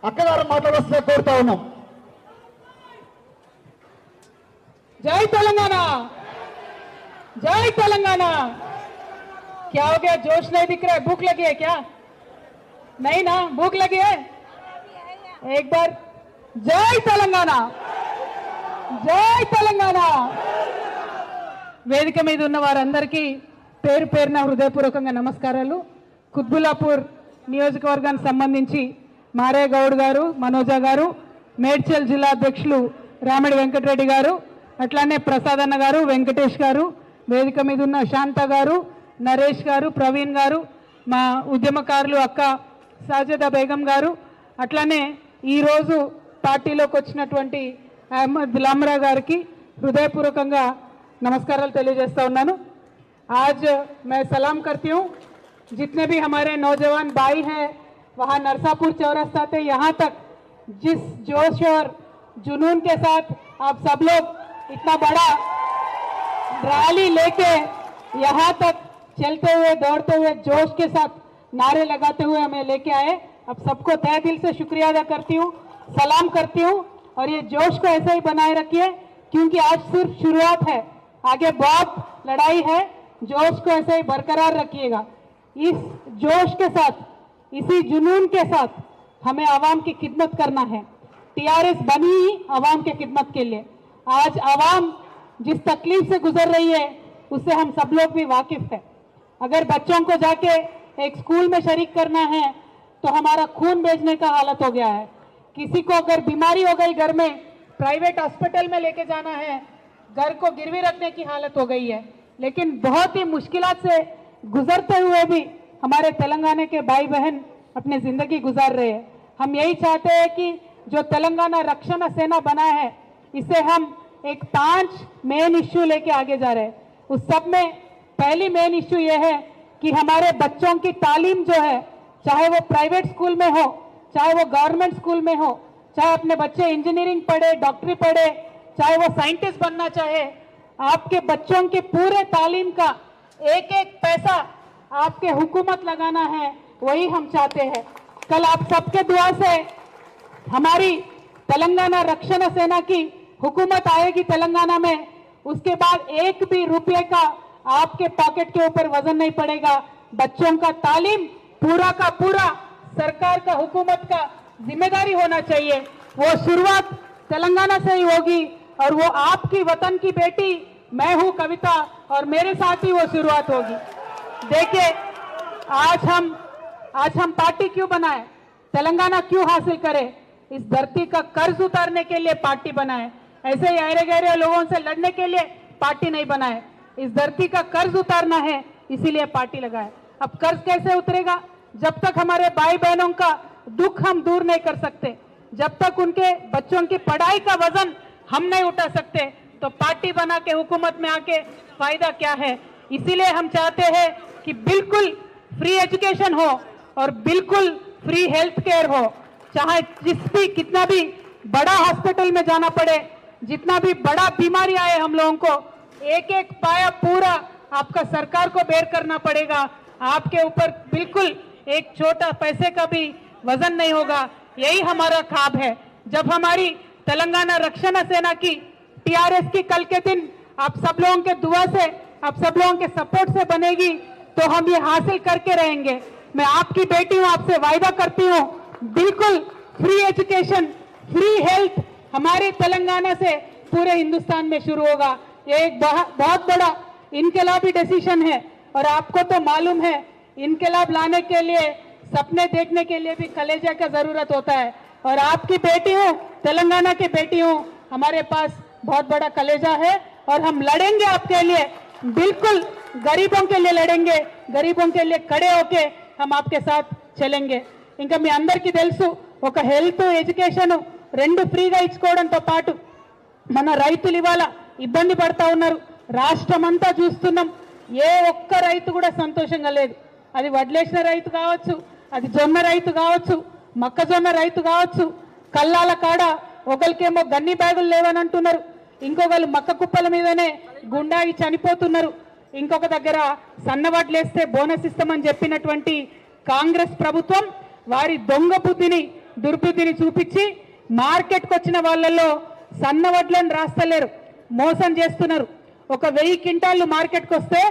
అక్కగారు మాట్లాడాల్సిన కోరుతా ఉన్నాం. जय तेलंगाना, जय तेलंगाना। क्या हो गया, जोश नहीं दिख रहा है? भूख लगी है क्या? नहीं ना, भूख लगी है? एक बार जय तेलंगाना, जय तेलंगाना। వేదిక మీద ఉన్న వారందరికీ పేరు పేరున హృదయపూర్వకంగా నమస్కారాలు. కుత్బుల్లాపూర్ నియోజకవర్గానికి సంబంధించి మారే గౌడ్ గారు, మనోజ గారు, మేడ్చల్ జిల్లా అధ్యక్షులు రామిడి వెంకటరెడ్డి గారు, అట్లానే ప్రసాద్ అన్న గారు, వెంకటేష్ గారు, వేదిక మీద ఉన్న శాంత గారు, నరేష్ గారు, ప్రవీణ్ గారు, మా ఉద్యమకారులు అక్క సాజదా బేగం గారు, అట్లానే ఈరోజు పార్టీలోకి వచ్చినటువంటి అహ్మద్ లామ్రా గారికి హృదయపూర్వకంగా నమస్కారాలు తెలియజేస్తా ఉన్నాను. आज मैं सलाम करती हूँ जितने भी हमारे नौजवान भाई हैं वहाँ नरसापुर चौरास्ता से यहाँ तक जिस जोश और जुनून के साथ आप सब लोग इतना बड़ा रैली लेके यहाँ तक चलते हुए दौड़ते हुए जोश के साथ नारे लगाते हुए हमें लेके आए, अब सबको तहे दिल से शुक्रिया अदा करती हूँ, सलाम करती हूँ। और ये जोश को ऐसे ही बनाए रखिए क्योंकि आज सिर्फ शुरुआत है, आगे बहुत लड़ाई है। जोश को ऐसे ही बरकरार रखिएगा। इस जोश के साथ, इसी जुनून के साथ हमें आवाम की खिदमत करना है। टीआरएस बनी ही आवाम के खिदमत के लिए। आज आवाम जिस तकलीफ से गुजर रही है उससे हम सब लोग भी वाकिफ है। अगर बच्चों को जाके एक स्कूल में शरीक करना है तो हमारा खून बेचने का हालत हो गया है। किसी को अगर बीमारी हो गई घर में, प्राइवेट हॉस्पिटल में लेके जाना है, घर को गिरवी रखने की हालत हो गई है। लेकिन बहुत ही मुश्किलात से गुजरते हुए भी हमारे तेलंगाना के भाई बहन अपनी जिंदगी गुजार रहे हैं। हम यही चाहते हैं कि जो तेलंगाना रक्षण सेना बना है इसे हम एक 5 मेन इश्यू लेके आगे जा रहे हैं। उस सब में पहली मेन इश्यू ये है कि हमारे बच्चों की तालीम जो है, चाहे वो प्राइवेट स्कूल में हो, चाहे वो गवर्नमेंट स्कूल में हो, चाहे अपने बच्चे इंजीनियरिंग पढ़े, डॉक्टरी पढ़े, चाहे वो साइंटिस्ट बनना चाहे, आपके बच्चों के पूरे तालीम का एक एक पैसा आपके हुकूमत लगाना है, वही हम चाहते हैं। कल आप सबके दुआ से हमारी तेलंगाना रक्षण सेना की हुकूमत आएगी तेलंगाना में, उसके बाद एक भी रुपये का आपके पॉकेट के ऊपर वजन नहीं पड़ेगा। बच्चों का तालीम पूरा का पूरा सरकार का, हुकूमत का जिम्मेदारी होना चाहिए। वो शुरुआत तेलंगाना से ही होगी और वो आपकी वतन की बेटी मैं हूं कविता और मेरे साथ ही वो शुरुआत होगी। देखिए आज हम पार्टी क्यों बनाए, तेलंगाना क्यों हासिल करें? इस धरती का कर्ज उतारने के लिए पार्टी बनाए, ऐसे ही अहरे गहरे लोगों से लड़ने के लिए पार्टी नहीं बनाए। इस धरती का कर्ज उतारना है इसीलिए पार्टी लगाए। अब कर्ज कैसे उतरेगा? जब तक हमारे भाई बहनों का दुख हम दूर नहीं कर सकते, जब तक उनके बच्चों की पढ़ाई का वजन हम नहीं उठा सकते, तो पार्टी बना के हुकूमत में आके फायदा क्या है? इसीलिए हम चाहते हैं कि बिल्कुल फ्री एजुकेशन हो और बिल्कुल फ्री हेल्थ केयर हो। चाहे कितना भी बड़ा हॉस्पिटल में जाना पड़े, जितना भी बड़ा बीमारी आए, हम लोगों को एक एक पाया पूरा आपका सरकार को बेर करना पड़ेगा। आपके ऊपर बिल्कुल एक छोटा पैसे का भी वजन नहीं होगा। यही हमारा ख्वाब है। जब हमारी तेलंगाना रक्षण सेना की टीआरएस की कल के दिन आप सब लोगों के दुआ से, आप सब लोगों के सपोर्ट से बनेगी तो हम ये हासिल करके रहेंगे। मैं आपकी बेटी हूँ, आपसे वायदा करती हूँ, बिल्कुल फ्री एजुकेशन, फ्री हेल्थ हमारे तेलंगाना से पूरे हिंदुस्तान में शुरू होगा। ये एक बहुत बड़ा इनकलाबी डिसीजन है और आपको तो मालूम है इनकलाब लाने के लिए, सपने देखने के लिए भी कलेजा का जरूरत होता है। और आपकी बेटी हूँ, तेलंगाना की बेटी हूँ, हमारे पास बहुत बड़ा कलेजा है और हम लड़ेंगे आपके लिए, बिल्कुल गरीबों के लिए लड़ेंगे, गरीबों के लिए खड़े होके हम आपके साथ चलेंगे। ఇంకా మీ అందరికీ తెలుసు, ఒక హెల్త్ ఎడ్యుకేషన్ రెండు ఫ్రీగా ఇచ్చుకోవడంతో పాటు మన రైతులు ఇవాళ ఇబ్బంది పడతా ఉన్నారు. రాష్ట్రమంతా చూస్తున్నాం, ఏ ఒక్క రైతు కూడా సంతోషంగా లేదు. అది వడ్లేసిన రైతు కావచ్చు, అది జొన్న రైతు కావచ్చు, మొక్కజొన్న రైతు కావచ్చు, కల్లాల కాడ ఒకరికేమో గన్ని బ్యాగులు లేవని అంటున్నారు, ఇంకొకరు మక్క కుప్పల మీదనే గుండాగి చనిపోతున్నారు, ఇంకొక దగ్గర సన్నవాట్లు వేస్తే బోనస్ ఇస్తామని చెప్పినటువంటి కాంగ్రెస్ ప్రభుత్వం వారి దొంగ బుద్ధిని దుర్బుద్ధిని చూపించి మార్కెట్కి వచ్చిన వాళ్ళల్లో సన్నవడ్లను రాస్తలేరు, మోసం చేస్తున్నారు. ఒక 1000 క్వింటాళ్ళు మార్కెట్కి వస్తే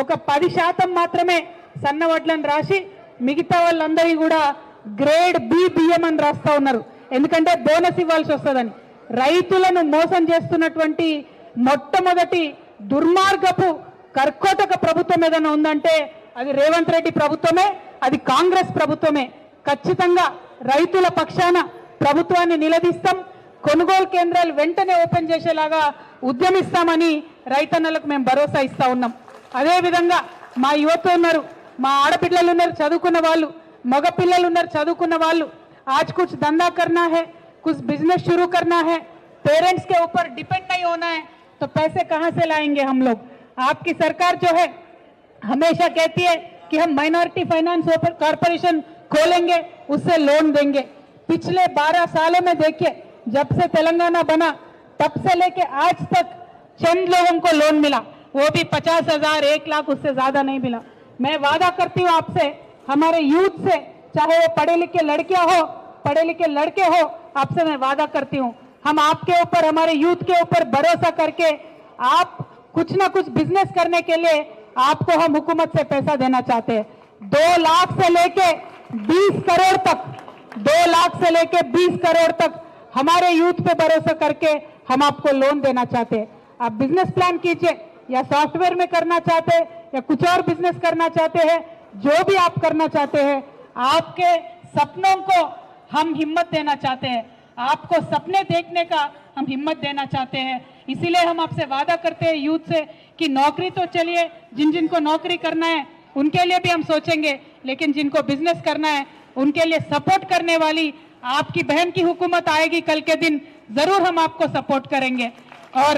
ఒక 10% మాత్రమే సన్నవడ్లను రాసి మిగతా వాళ్ళందరికీ కూడా గ్రేడ్ బి బియ్యం అని రాస్తా ఉన్నారు. ఎందుకంటే బోనస్ ఇవ్వాల్సి వస్తుందని. రైతులను మోసం చేస్తున్నటువంటి మొట్టమొదటి దుర్మార్గపు కర్కోటక ప్రభుత్వం ఏదైనా ఉందంటే అది రేవంత్ రెడ్డి ప్రభుత్వమే, అది కాంగ్రెస్ ప్రభుత్వమే. ఖచ్చితంగా రైతుల పక్షాన ప్రభుత్వాన్ని నిలదీస్తాం, కొనుగోలు కేంద్రాలు వెంటనే ఓపెన్ చేసేలాగా ఉద్యమిస్తామని రైతన్నలకు మేము భరోసా ఇస్తా ఉన్నాం. అదేవిధంగా మా యువత ఉన్నారు, మా ఆడపిల్లలు ఉన్నారు చదువుకున్న వాళ్ళు, మగ పిల్లలు ఉన్నారు చదువుకున్న వాళ్ళు. आज कुछ धंधा करना है, कुछ बिजनेस शुरू करना है, पेरेंट्स के ऊपर डिपेंड नहीं होना है, तो पैसे कहां से लाएंगे हम लोग? आपकी सरकार जो है हमेशा कहती है कि हम माइनॉरिटी फाइनेंस कॉर्पोरेशन खोलेंगे, उससे लोन देंगे. पिछले 12 सालों में देखिए, जब से तेलंगाना बना तब से लेके आज तक चंद लोगों को लोन मिला, वो भी 50,000 1 लाख, उससे ज्यादा नहीं मिला. मैं वादा करती हूँ आपसे, हमारे यूथ से, चाहे वो पढ़े लिखे लड़कियां हो, पढ़े लिखे लड़के हो, आपसे मैं वादा करती हूँ, हम आपके ऊपर, हमारे यूथ के ऊपर भरोसा करके आप कुछ ना कुछ बिजनेस करने के लिए आपको हम हुकूमत से पैसा देना चाहते हैं. 2 लाख से लेके 20 करोड़ तक, 2 लाख से लेके 20 करोड़ तक हमारे यूथ पे भरोसा करके हम आपको लोन देना चाहते हैं. आप बिजनेस प्लान कीजिए, या सॉफ्टवेयर में करना चाहते हैं या कुछ और बिजनेस करना चाहते हैं, जो भी आप करना चाहते हैं, आपके सपनों को हम हिम्मत देना चाहते हैं, आपको सपने देखने का हम हिम्मत देना चाहते हैं. इसीलिए हम आपसे वादा करते हैं यूथ से कि नौकरी तो चलिए, जिन जिनको नौकरी करना है उनके लिए भी हम सोचेंगे, लेकिन जिनको बिजनेस करना है उनके लिए सपोर्ट करने वाली आपकी बहन की हुकूमत आएगी कल के दिन, जरूर हम आपको सपोर्ट करेंगे. और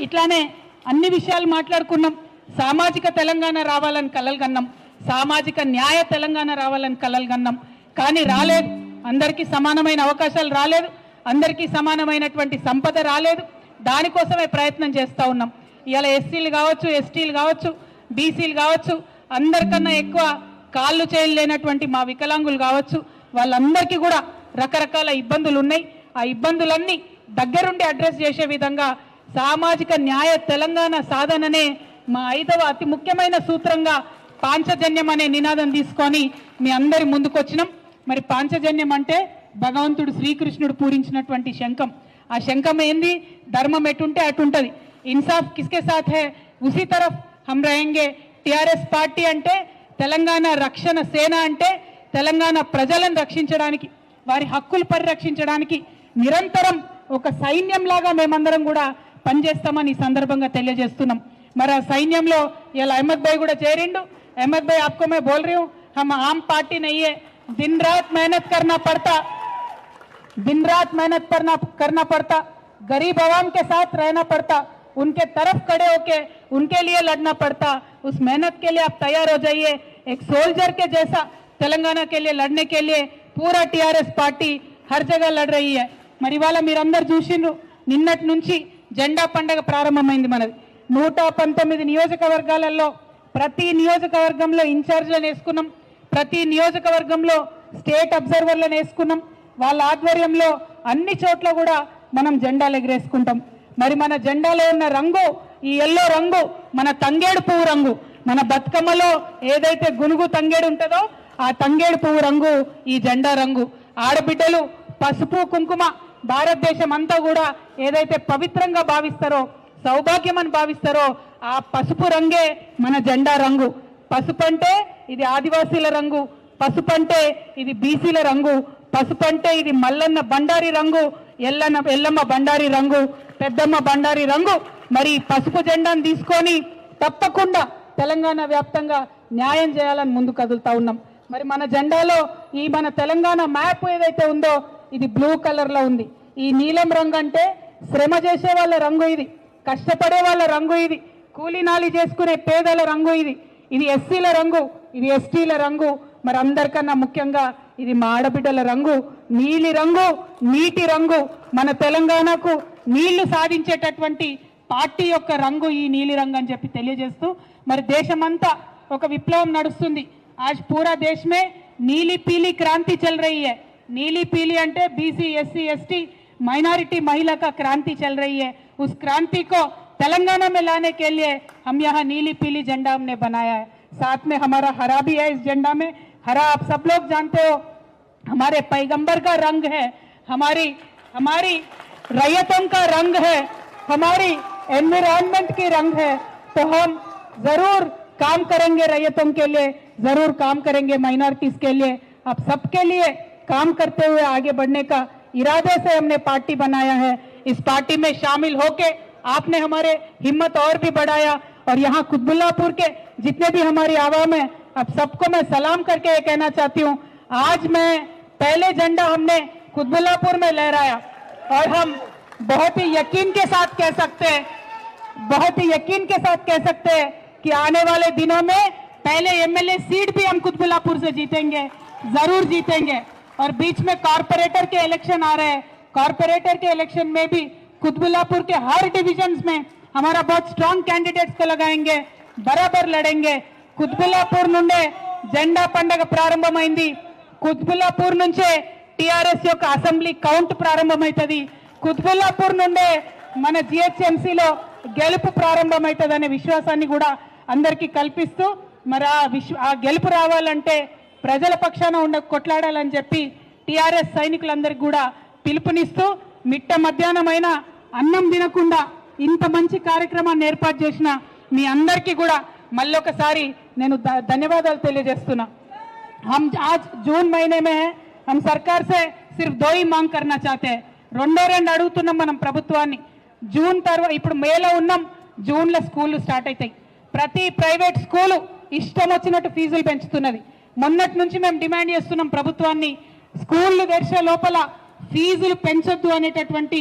ఇట్లానే అన్ని విషయాలు మాట్లాడుకున్నాం. సామాజిక తెలంగాణ రావాలని కలలు కన్నాం, సామాజిక న్యాయ తెలంగాణ రావాలని కలలు కన్నాం, కానీ రాలేదు. అందరికీ సమానమైన అవకాశాలు రాలేదు, అందరికీ సమానమైనటువంటి సంపద రాలేదు. దానికోసమే ప్రయత్నం చేస్తూ ఉన్నాం. ఇవాళ ఎస్సీలు కావచ్చు, ఎస్టీలు కావచ్చు, బీసీలు కావచ్చు, అందరికన్నా ఎక్కువ కాళ్ళు చేతులు లేనటువంటి మా వికలాంగులు కావచ్చు, వాళ్ళందరికీ కూడా రకరకాల ఇబ్బందులు ఉన్నాయి. ఆ ఇబ్బందులన్నీ దగ్గరుండి అడ్రస్ చేసే విధంగా సామాజిక న్యాయ తెలంగాణ సాధననే మా 5వ అతి ముఖ్యమైన సూత్రంగా పాంచజన్యం అనే నినాదం తీసుకొని మీ అందరి ముందుకు వచ్చినాం. మరి పాంచజన్యం అంటే భగవంతుడు శ్రీకృష్ణుడు పూరించినటువంటి శంఖం. ఆ శంఖం ఏంది? ధర్మం ఎటుంటే అటుంటది. ఇన్సాఫ్ కిస్కే సాథ్ హై ఉసి తరఫ్ హమ్ రహెంగే. టిఆర్ఎస్ పార్టీ అంటే తెలంగాణ రక్షణ సేన, అంటే తెలంగాణ ప్రజలను రక్షించడానికి, వారి హక్కులు పరిరక్షించడానికి నిరంతరం ఒక సైన్యంలాగా మేమందరం కూడా పనిచేస్తామని ఈ సందర్భంగా తెలియజేస్తున్నాం. మరి ఆ సైన్యంలో ఇలా అహ్మద్ భాయ్ కూడా చేరిండు. అహ్మద్ భాయ్, आपको मैं बोल रही हूँ, हम आम पार्टी नहीं है, दिन रात मेहनत करना पड़ता, दिन रात मेहनत करना पड़ता, गरीब आवाम के साथ रहना पड़ता, उनके तरफ खड़े होके उनके लिए लड़ना पड़ता. उस मेहनत के लिए आप तैयार हो जाइए. एक सोल्जर के जैसा तेलंगाना के लिए लड़ने के लिए पूरा टीआरएस पार्टी हर जगह लड़ रही है. మరి ఇవాళ మీరందరూ చూసిండ్రు, నిన్నటి నుంచి జెండా పండగ ప్రారంభమైంది మనది. 119 నియోజకవర్గాలలో ప్రతి నియోజకవర్గంలో ఇన్ఛార్జ్లను వేసుకున్నాం, ప్రతి నియోజకవర్గంలో స్టేట్ అబ్జర్వర్లను వేసుకున్నాం. వాళ్ళ ఆధ్వర్యంలో అన్ని చోట్ల కూడా మనం జెండాలు ఎగరేసుకుంటాం. మరి మన జెండాలో ఉన్న రంగు ఈ ఎల్లో రంగు, మన తంగేడు పువ్వు రంగు. మన బతుకమ్మలో ఏదైతే గునుగు తంగేడు ఉంటుందో ఆ తంగేడు పువ్వు రంగు ఈ జెండా రంగు. ఆడబిడ్డలు పసుపు కుంకుమ భారతదేశం అంతా కూడా ఏదైతే పవిత్రంగా భావిస్తారో, సౌభాగ్యం అని భావిస్తారో, ఆ పసుపు రంగే మన జెండా రంగు. పసుపు అంటే ఇది ఆదివాసీల రంగు, పసుపు అంటే ఇది బీసీల రంగు, పసుపు అంటే ఇది మల్లన్న బండారి రంగు, ఎల్లమ్మ బండారి రంగు, పెద్దమ్మ బండారి రంగు. మరి పసుపు జెండాను తీసుకొని తప్పకుండా తెలంగాణ వ్యాప్తంగా న్యాయం చేయాలని ముందు కదులుతా ఉన్నాం. మరి మన జెండాలో ఈ మన తెలంగాణ మ్యాప్ ఏదైతే ఉందో ఇది బ్లూ కలర్లో ఉంది. ఈ నీలం రంగు అంటే శ్రమ చేసే వాళ్ళ రంగు, ఇది కష్టపడే వాళ్ళ రంగు, ఇది కూలీనాలి చేసుకునే పేదల రంగు, ఇది ఎస్సీల రంగు, ఇది ఎస్టీల రంగు. మరి అందరికన్నా ముఖ్యంగా ఇది మా ఆడబిడ్డల రంగు. నీలి రంగు నీటి రంగు మన తెలంగాణకు నీళ్లు సాధించేటటువంటి పార్టీ యొక్క రంగు ఈ నీలి రంగు అని చెప్పి తెలియజేస్తూ మరి దేశమంతా ఒక విప్లవం నడుస్తుంది. आज पूरा देश में नीली पीली क्रांति चल रही है. नीली पीली अंटे बीसी एससी एसटी माइनॉरिटी महिला का क्रांति चल रही है. उस क्रांति को तेलंगाना में लाने के लिए हम यहाँ नीली पीली झंडा हमने बनाया है. साथ में हमारा हरा भी है. इस झंडा में हरा आप सब लोग जानते हो हमारे पैगंबर का रंग है, हमारी रैयतों का रंग है, हमारी एनवायरनमेंट की रंग है. तो हम जरूर काम करेंगे रैयतों के लिए, जरूर काम करेंगे माइनॉरिटीज के लिए. आप सबके लिए काम करते हुए आगे बढ़ने का इरादे से हमने पार्टी बनाया है. इस पार्टी में शामिल होके आपने हमारे हिम्मत और भी बढ़ाया. और यहाँ कुतुबुल्लापुर के जितने भी हमारी आवाम है, अब सबको मैं सलाम करके ये कहना चाहती हूँ, आज मैं पहले झंडा हमने कुतुबुल्लापुर में लहराया और हम बहुत ही यकीन के साथ कह सकते हैं कि आने वाले दिनों में पहले एमएलए सीट भी हम कुतुबुल्लापुर से जीतेंगे, जरूर जीतेंगे. और बीच में कॉर्पोरेटर के इलेक्शन आ रहे हैं. कॉर्पोरेटर के इलेक्शन में भी कुतुबुल्लापुर के हर डिविजन्स में हमारा बहुत स्ट्रांग कैंडिडेट्स को लगाएंगे, बराबर लड़ेंगे. కుత్బుల్లాపూర్ నుండే జెండా పండగ ప్రారంభమైంది. కుత్బుల్లాపూర్ నుంచే టిఆర్ఎస్ యొక్క అసెంబ్లీ కౌంట్ ప్రారంభమవుతుంది. కుత్బుల్లాపూర్ నుండే మన జిహెచ్ఎంసీలో గెలుపు ప్రారంభమవుతుందనే విశ్వాసాన్ని కూడా అందరికీ కల్పిస్తూ మరి ఆ గెలుపు రావాలంటే ప్రజల పక్షాన కొట్లాడాలని చెప్పి టిఆర్ఎస్ సైనికులందరికీ కూడా పిలుపునిస్తూ మిట్ట మధ్యాహ్నమైన అన్నం తినకుండా ఇంత మంచి కార్యక్రమాన్ని ఏర్పాటు చేసిన మీ అందరికీ కూడా మళ్ళొకసారి నేను ధన్యవాదాలు తెలియజేస్తున్నా. हम आज जून महीने में है, हम सरकार से सिर्फ 2 ही मांग करना चाहते हैं. రెండు అడుగుతున్నాం మనం ప్రభుత్వాన్ని. జూన్ తర్వాత ఇప్పుడు మేలో ఉన్నాం, జూన్లో స్కూళ్ళు స్టార్ట్ అవుతాయి. ప్రతి ప్రైవేట్ స్కూలు ఇష్టం వచ్చినట్టు ఫీజులు పెంచుతున్నది. మొన్నటి నుంచి మేము డిమాండ్ చేస్తున్నాం ప్రభుత్వాన్ని, స్కూళ్ళు తెరిచే లోపల ఫీజులు పెంచొద్దు అనేటటువంటి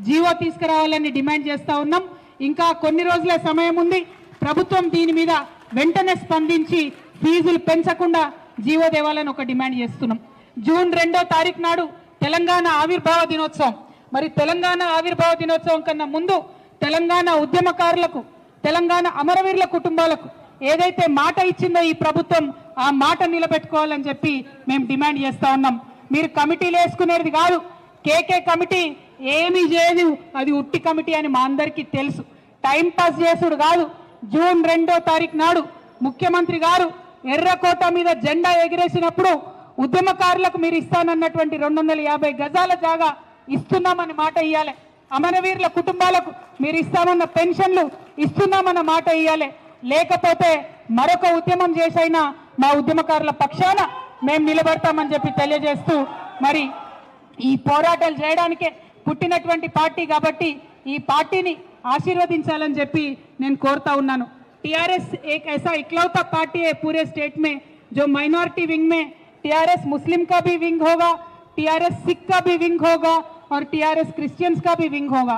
జీవో తీసుకురావాలని డిమాండ్ చేస్తూ ఉన్నాం. ఇంకా కొన్ని రోజుల సమయం ఉంది. ప్రభుత్వం దీని మీద వెంటనే స్పందించి ఫీజులు పెంచకుండా జీవో దేవాలని ఒక డిమాండ్ చేస్తున్నాం. జూన్ 2వ తారీఖు నాడు తెలంగాణ ఆవిర్భావ దినోత్సవం. మరి తెలంగాణ ఆవిర్భావ దినోత్సవం కన్నా ముందు తెలంగాణ ఉద్యమకారులకు, తెలంగాణ అమరవీరుల కుటుంబాలకు ఏదైతే మాట ఇచ్చిందో ఈ ప్రభుత్వం ఆ మాట నిలబెట్టుకోవాలని చెప్పి మేము డిమాండ్ చేస్తూ ఉన్నాం. మీరు కమిటీలు వేసుకునేది కాదు, కేకే కమిటీ ఏమీ చేయదు, అది ఉట్టి కమిటీ అని మా అందరికీ తెలుసు. టైం పాస్ చేసుడు కాదు. జూన్ 2వ తారీఖు నాడు ముఖ్యమంత్రి గారు ఎర్రకోట మీద జెండా ఎగిరేసినప్పుడు ఉద్యమకారులకు మీరు ఇస్తానన్నటువంటి 250 గజాల జాగా ఇస్తున్నామని మాట ఇయ్యాలి. అమరవీరుల కుటుంబాలకు మీరు ఇస్తామన్న పెన్షన్లు ఇస్తున్నామన్న మాట ఇయ్యాలి. లేకపోతే మరొక ఉద్యమం చేసైనా మా ఉద్యమకారుల పక్షాన మేము నిలబడతామని చెప్పి తెలియజేస్తూ మరి ఈ పోరాటాలు చేయడానికే పుట్టినటువంటి పార్టీ కాబట్టి ఈ పార్టీని ఆశీర్వదించాలని చెప్పి నేను కోరుతా ఉన్నాను. टीआरएस एक ऐसा इकलौता पार्टी है पूरे स्टेट में जो माइनॉरिटी विंग में टीआरएस मुस्लिम का भी विंग होगा, टीआरएस सिख का भी विंग होगा और टीआरएस क्रिश्चियंस का भी विंग होगा.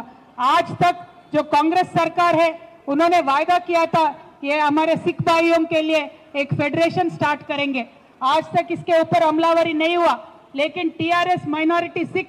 आज तक जो कांग्रेस सरकार है उन्होंने वायदा किया था ये हमारे सिख भाइयों के लिए एक फेडरेशन स्टार्ट करेंगे. आज तक इसके ऊपर अमलावरी नहीं हुआ, लेकिन टीआरएस माइनॉरिटी सिख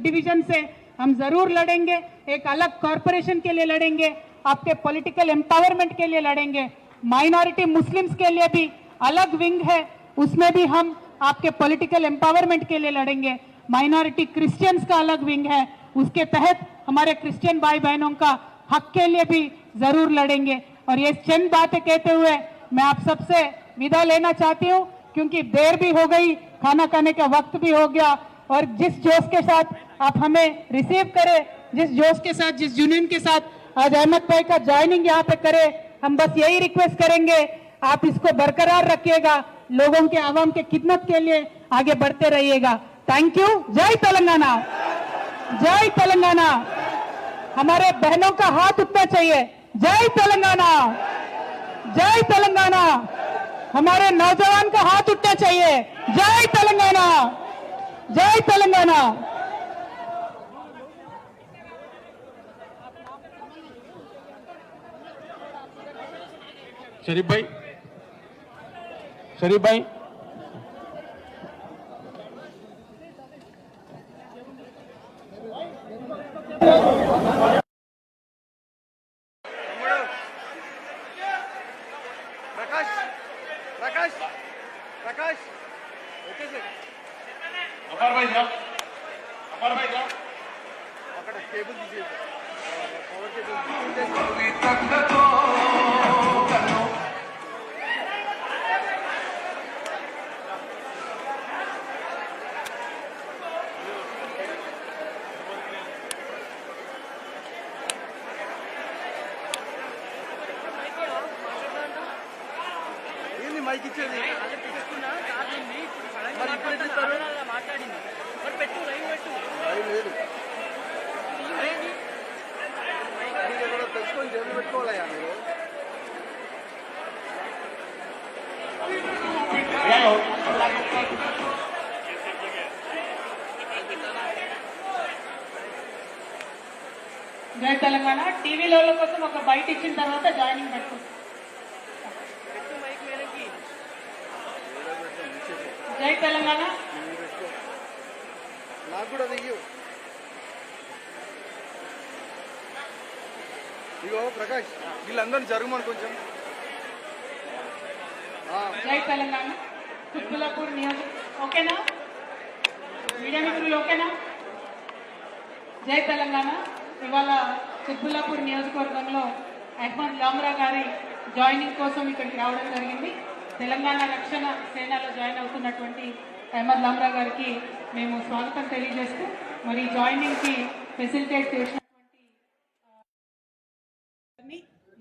डिवीजन से हम जरूर लड़ेंगे. एक अलग कॉरपोरेशन के लिए लड़ेंगे, आपके पॉलिटिकल एम्पावरमेंट के लिए लड़ेंगे. माइनॉरिटी मुस्लिम्स के लिए भी अलग विंग है, उसमें भी हम आपके पॉलिटिकल एम्पावरमेंट के लिए लड़ेंगे. माइनॉरिटी क्रिश्चियंस का अलग विंग है, उसके तहत हमारे क्रिश्चियन भाई बहनों का हक के लिए भी जरूर लड़ेंगे. और ये चंद बातें कहते हुए मैं आप सबसे विदा लेना चाहती हूँ, क्योंकि देर भी हो गई, खाना खाने का वक्त भी हो गया. और जिस जोश के साथ आप हमें रिसीव करें, जिस जोश के साथ, जिस जुनून के साथ आज अहमद भाई का ज्वाइनिंग यहाँ पे करे, हम बस यही रिक्वेस्ट करेंगे आप इसको बरकरार रखिएगा, लोगों के आवाम के खिदमत के लिए आगे बढ़ते रहिएगा. Thank you. जय तेलंगाना, जय तेलंगाना. हमारे बहनों का हाथ उठना चाहिए. जय तेलंगाना, जय तेलंगाना. हमारे नौजवान का हाथ उठना चाहिए. जय तेलंगाना, जय तेलंगाना. शरीफ भाई కేబుల్ తీసేసి పవర్ కేబుల్ ఏంది మైక్ ఇచ్చేది మరి ఇప్పుడు ఎట్లా ఇస్తారు? లైవ్ లేదు మీరు ఎక్కడ తెచ్చుకొని జేబులు పెట్టుకోవాలయ్యా మీరు. జై తెలంగాణ టీవీలో కోసం ఒక బయట ఇచ్చిన తర్వాత జాయినింగ్ పెట్టుకుంటాం. జై తెలంగాణ. నాకు కూడా దిగు. ఇగో ప్రకాష్ వీళ్ళందరినీ జరుగుమని కొంచెం. జై తెలంగాణ. కుత్బుల్లాపూర్ నియోజక ఓకేనా? మీడియా మిత్రులు ఓకేనా? జై తెలంగాణ. ఇవాళ కుత్బుల్లాపూర్ నియోజకవర్గంలో అహ్మద్ లామ్రా గారి జాయినింగ్ కోసం ఇక్కడికి రావడం జరిగింది. తెలంగాణ రక్షణ సేనలో జాయిన్ అవుతున్నటువంటి అహ్మద్ లామ్రా గారికి మేము స్వాగతం తెలియజేస్తూ మరి జాయినింగ్కి ఫెసిలిటేట్ చేసినటువంటి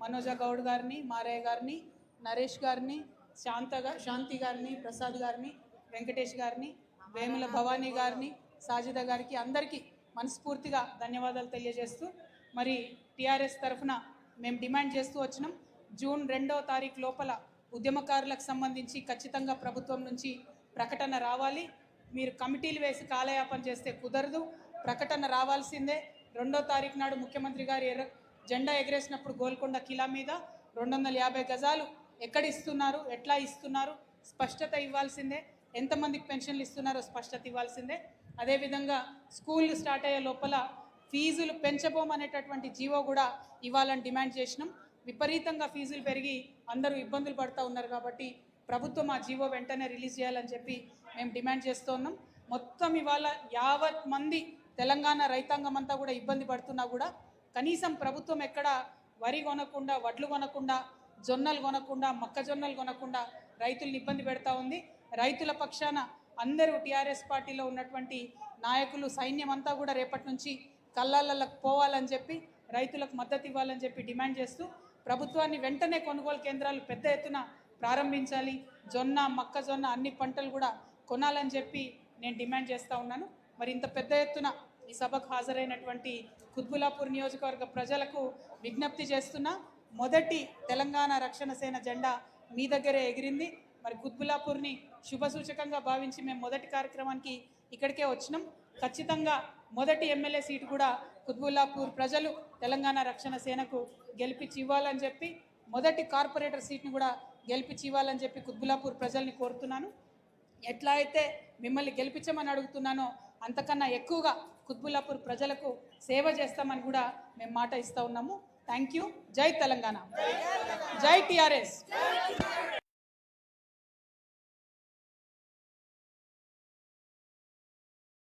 మనోజ గౌడ్ గారిని, మారయ్య గారిని, నరేష్ గారిని, శాంతి గారిని, ప్రసాద్ గారిని, వెంకటేష్ గారిని, వేముల భవానీ గారిని, సాజిద గారికి అందరికీ మనస్ఫూర్తిగా ధన్యవాదాలు తెలియజేస్తూ మరి టీఆర్ఎస్ తరఫున మేము డిమాండ్ చేస్తూ వచ్చినాం. జూన్ 2వ తారీఖు లోపల ఉద్యమకారులకు సంబంధించి ఖచ్చితంగా ప్రభుత్వం నుంచి ప్రకటన రావాలి. మీరు కమిటీలు వేసి కాలయాపన చేస్తే కుదరదు. ప్రకటన రావాల్సిందే. 2వ తారీఖు నాడు ముఖ్యమంత్రి గారు జెండా ఎగరేసినప్పుడు గోల్కొండ కిలా మీద 250 గజాలు ఎక్కడ ఇస్తున్నారు, ఎట్లా ఇస్తున్నారు స్పష్టత ఇవ్వాల్సిందే. ఎంతమందికి పెన్షన్లు ఇస్తున్నారో స్పష్టత ఇవ్వాల్సిందే. అదేవిధంగా స్కూళ్ళు స్టార్ట్ అయ్యే లోపల ఫీజులు పెంచబోమనేటటువంటి జీవో కూడా ఇవ్వాలని డిమాండ్ చేసినాం. విపరీతంగా ఫీజులు పెరిగి అందరూ ఇబ్బందులు పడుతూ ఉన్నారు కాబట్టి ప్రభుత్వం ఆ జీవో వెంటనే రిలీజ్ చేయాలని చెప్పి మేము డిమాండ్ చేస్తూ ఉన్నాం. మొత్తం ఇవాళ యావత్ మంది తెలంగాణ రైతాంగం అంతా కూడా ఇబ్బంది పడుతున్నా కూడా కనీసం ప్రభుత్వం ఎక్కడ వరి కొనకుండా, వడ్లు కొనకుండా, జొన్నలు కొనకుండా, మొక్కజొన్నలు కొనకుండా రైతులను ఇబ్బంది పెడతా ఉంది. రైతుల పక్షాన అందరూ టీఆర్ఎస్ పార్టీలో ఉన్నటువంటి నాయకులు, సైన్యం అంతా కూడా రేపటి నుంచి కళ్ళాలకు పోవాలని చెప్పి రైతులకు మద్దతు ఇవ్వాలని చెప్పి డిమాండ్ చేస్తూ ప్రభుత్వాన్ని వెంటనే కొనుగోలు కేంద్రాలు పెద్ద ఎత్తున ప్రారంభించాలి. జొన్న, మొక్కజొన్న అన్ని పంటలు కూడా కొనాలని చెప్పి నేను డిమాండ్ చేస్తూ ఉన్నాను. మరి ఇంత పెద్ద ఎత్తున ఈ సభకు హాజరైనటువంటి కుత్బుల్లాపూర్ నియోజకవర్గ ప్రజలకు విజ్ఞప్తి చేస్తున్నా, మొదటి తెలంగాణ రక్షణ సేన జెండా మీ దగ్గరే ఎగిరింది. మరి కుత్బుల్లాపూర్ని శుభసూచకంగా భావించి మేము మొదటి కార్యక్రమానికి ఇక్కడికే వచ్చినాం. ఖచ్చితంగా మొదటి ఎమ్మెల్యే సీటు కూడా కుత్బుల్లాపూర్ ప్రజలు తెలంగాణ రక్షణ సేనకు గెలిపించి ఇవ్వాలని చెప్పి, మొదటి కార్పొరేటర్ సీట్ని కూడా గెలిపించి ఇవ్వాలని చెప్పి కుత్బుల్లాపూర్ ప్రజల్ని కోరుతున్నాను. ఎట్లా అయితే మిమ్మల్ని గెలిపించమని అడుగుతున్నానో అంతకన్నా ఎక్కువగా కుత్బుల్లాపూర్ ప్రజలకు సేవ చేస్తామని కూడా మేము మాట ఇస్తూ ఉన్నాము. Thank you. జై తెలంగాణ. జై టీఆర్ఎస్.